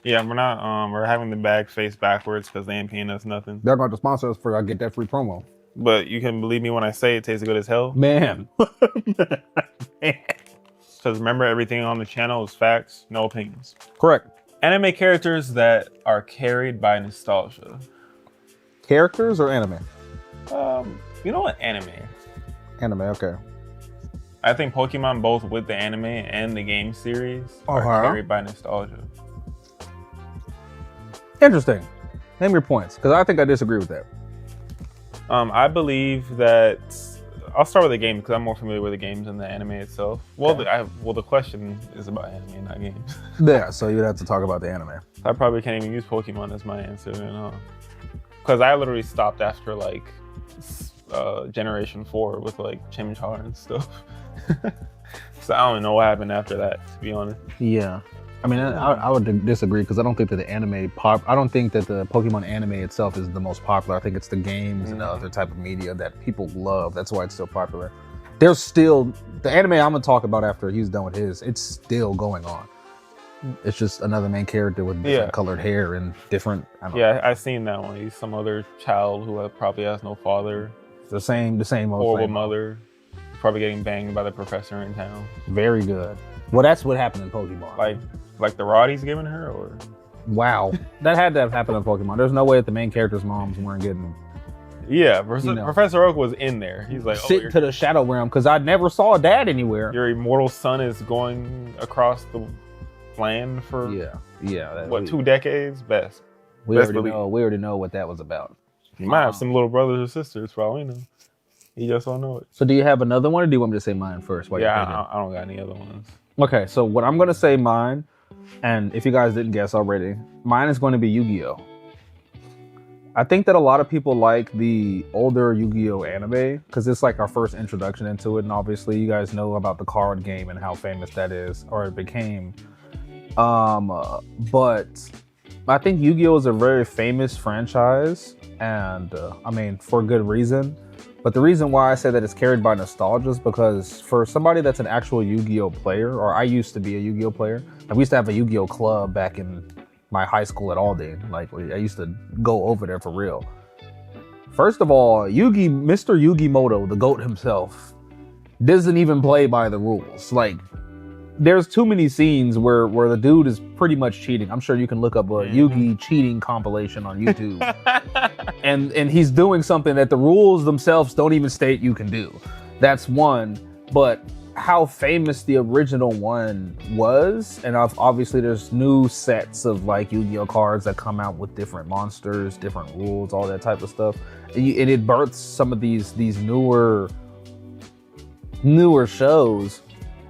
Yeah, we're not. We're having the bag face backwards because they ain't paying us nothing. They're going to sponsor us for I get that free promo. But you can believe me when I say it tastes good as hell. Man. Because remember, everything on the channel is facts, no opinions. Correct. Anime characters that are carried by nostalgia. Characters or anime? You know what? Anime. Anime, okay. I think Pokemon, both with the anime and the game series, are carried by nostalgia. Interesting. Name your points, because I think I disagree with that. I believe that I'll start with the game because I'm more familiar with the games than the anime itself. Well, Okay. the question is about anime, not games. Yeah, so you'd have to talk about the anime. I probably can't even use Pokemon as my answer, because I literally stopped after like Generation 4 with like Chimchar and stuff. So I don't even know what happened after that, to be honest. Yeah. I mean, I would disagree because I don't think that the anime I don't think that the Pokemon anime itself is the most popular. I think it's the games and the other type of media that people love. That's why it's still popular. There's still the anime I'm gonna talk about after he's done with his. It's still going on. It's just another main character with different colored hair and different. I seen that one. He's some other child who probably has no father. The same old horrible mother. Probably getting banged by the professor in town. Very good. Well, that's what happened in Pokemon. Like the rod he's giving her, or wow, that had to have happened in Pokemon. There's no way that the main character's moms weren't getting. Yeah, Professor Oak was in there. He's like, sit to the Shadow Realm because I never saw a dad anywhere. Your immortal son is going across the land for 2 decades best. We already know what that was about. You might have some little brothers or sisters, for all we know. You just don't know it. So do you have another one, or do you want me to say mine first? I don't got any other ones. Okay, so what I'm gonna say mine, and if you guys didn't guess already, mine is going to be Yu-Gi-Oh. I think that a lot of people like the older Yu-Gi-Oh anime because it's like our first introduction into it, and obviously you guys know about the card game and how famous that is, or it became. But I think Yu-Gi-Oh is a very famous franchise, and I mean for good reason. But the reason why I say that it's carried by nostalgia is because for somebody that's an actual Yu-Gi-Oh player, or I used to be a Yu-Gi-Oh player, and we used to have a Yu-Gi-Oh club back in my high school at Aldine. Like I used to go over there for real. First of all, Mr. Yugimoto, the GOAT himself, doesn't even play by the rules. Like there's too many scenes where the dude is pretty much cheating. I'm sure you can look up a Yugi cheating compilation on YouTube. and he's doing something that the rules themselves don't even state you can do. That's one. But how famous the original one was, and obviously there's new sets of like Yu-Gi-Oh cards that come out with different monsters, different rules, all that type of stuff. And it births some of these newer shows.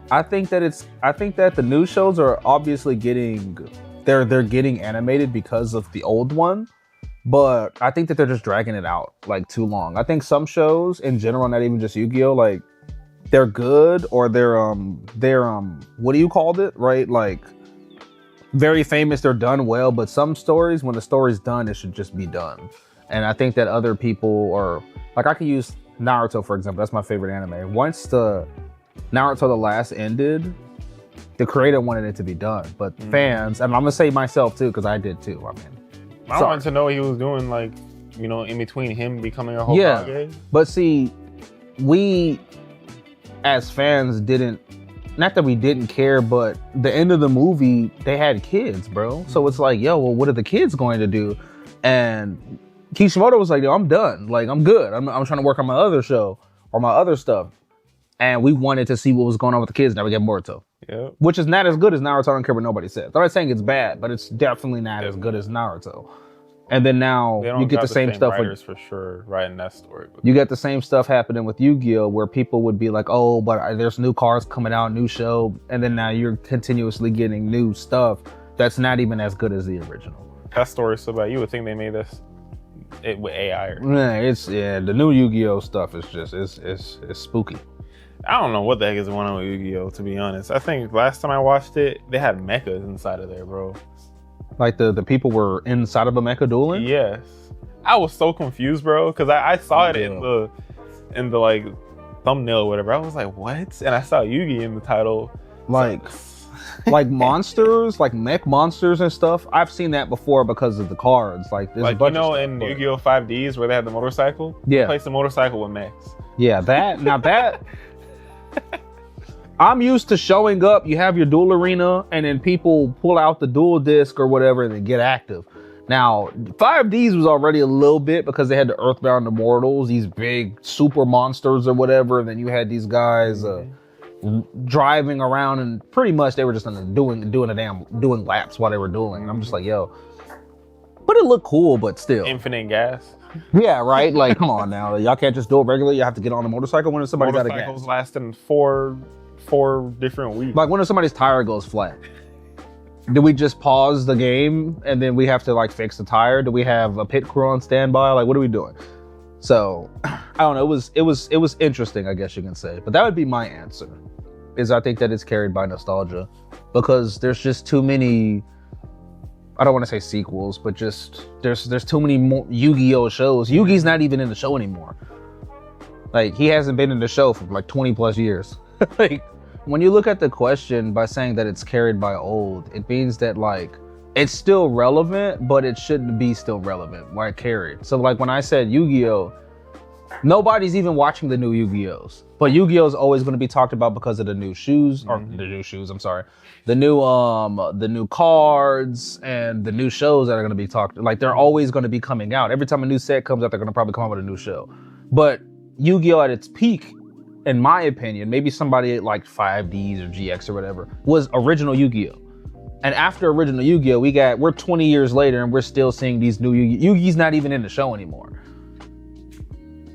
I think that the new shows are obviously they're getting animated because of the old one, but I think that they're just dragging it out like too long. I think some shows in general, not even just Yu-Gi-Oh, like they're good or they're what do you call it, right? Like very famous, they're done well, but some stories, when the story's done, it should just be done. And I think that other people are like, I could use Naruto for example. That's my favorite anime. Once the Naruto The Last ended, the creator wanted it to be done, but fans, and I'm gonna say myself too, because I did too. I mean, I wanted to know what he was doing, like, in between him becoming a Hokage. But see, we as fans didn't, not that we didn't care, but the end of the movie, they had kids, bro. So it's like, yo, well, what are the kids going to do? And Kishimoto was like, yo, I'm done. Like, I'm good. I'm trying to work on my other show or my other stuff. And we wanted to see what was going on with the kids. Now we get Boruto. Yeah. Which is not as good as Naruto. I don't care what nobody says. I'm not saying it's bad, but it's definitely not as good as Naruto. And then now you get the same stuff with for sure writing that story. You get the same stuff happening with Yu-Gi-Oh, where people would be like, "Oh, but there's new cards coming out, new show," and then now you're continuously getting new stuff that's not even as good as the original. That story's so bad. You would think they made this with AI. The new Yu-Gi-Oh stuff is just it's spooky. I don't know what the heck is going on with Yu-Gi-Oh, to be honest. I think last time I watched it, they had mechas inside of there, bro. Like the people were inside of a mecha dueling? Yes. I was so confused, bro, because I saw it in the like thumbnail or whatever. I was like, what? And I saw Yugi in the title. Like, like monsters, like mech monsters and stuff. I've seen that before because of the cards. Like, there's like a bunch you know, of stuff, in but... Yu-Gi-Oh 5Ds where they had the motorcycle. Yeah, Replace the motorcycle with mechs. Yeah, that now that I'm used to showing up. You have your duel arena, and then people pull out the duel disc or whatever, and then get active. Now, 5Ds was already a little bit because they had the Earthbound Immortals, these big super monsters or whatever. And then you had these guys driving around, and pretty much they were just doing laps while they were dueling. And I'm just like, yo, but it looked cool, but still. Infinite gas. Yeah, right. Like, come on now, y'all can't just do it regularly. You have to get on a motorcycle when somebody's out of gas. Motorcycles lasting four different weeks. Like, when if somebody's tire goes flat? Do we just pause the game and then we have to like fix the tire? Do we have a pit crew on standby? Like, what are we doing? So I don't know. It was interesting, I guess you can say. But that would be my answer. Is I think that it's carried by nostalgia because there's just too many. I don't want to say sequels, but just there's too many more Yu-Gi-Oh shows. Yugi's not even in the show anymore. Like, he hasn't been in the show for like 20 plus years. Like, when you look at the question by saying that it's carried by old, it means that like it's still relevant, but it shouldn't be still relevant. Why carried? So like when I said Yu-Gi-Oh, nobody's even watching the new Yu-Gi-Ohs, but Yu-Gi-Oh is always going to be talked about because of the new shoes, or the new shoes. I'm sorry, the new cards and the new shows that are going to be talked. Like, they're always going to be coming out. Every time a new set comes out, they're going to probably come out with a new show. But Yu-Gi-Oh at its peak, in my opinion, maybe somebody like 5Ds or GX or whatever, was original Yu-Gi-Oh. And after original Yu-Gi-Oh, we're 20 years later and we're still seeing these new Yu-Gi-Oh. Yu-Gi's not even in the show anymore.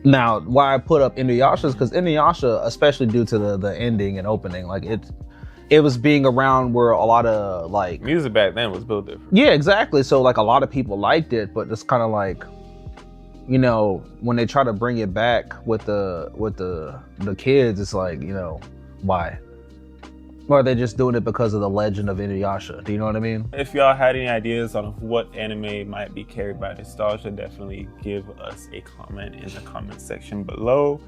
Now, why I put up Inuyasha is because Inuyasha, especially due to the ending and opening, like it was being around where a lot of like music back then was built different. Yeah, exactly. So like a lot of people liked it, but it's kind of like, you know, when they try to bring it back with the kids, it's like, you know, why? Or are they just doing it because of the legend of Inuyasha? Do you know what I mean? If y'all had any ideas on what anime might be carried by nostalgia, definitely give us a comment in the comment section below.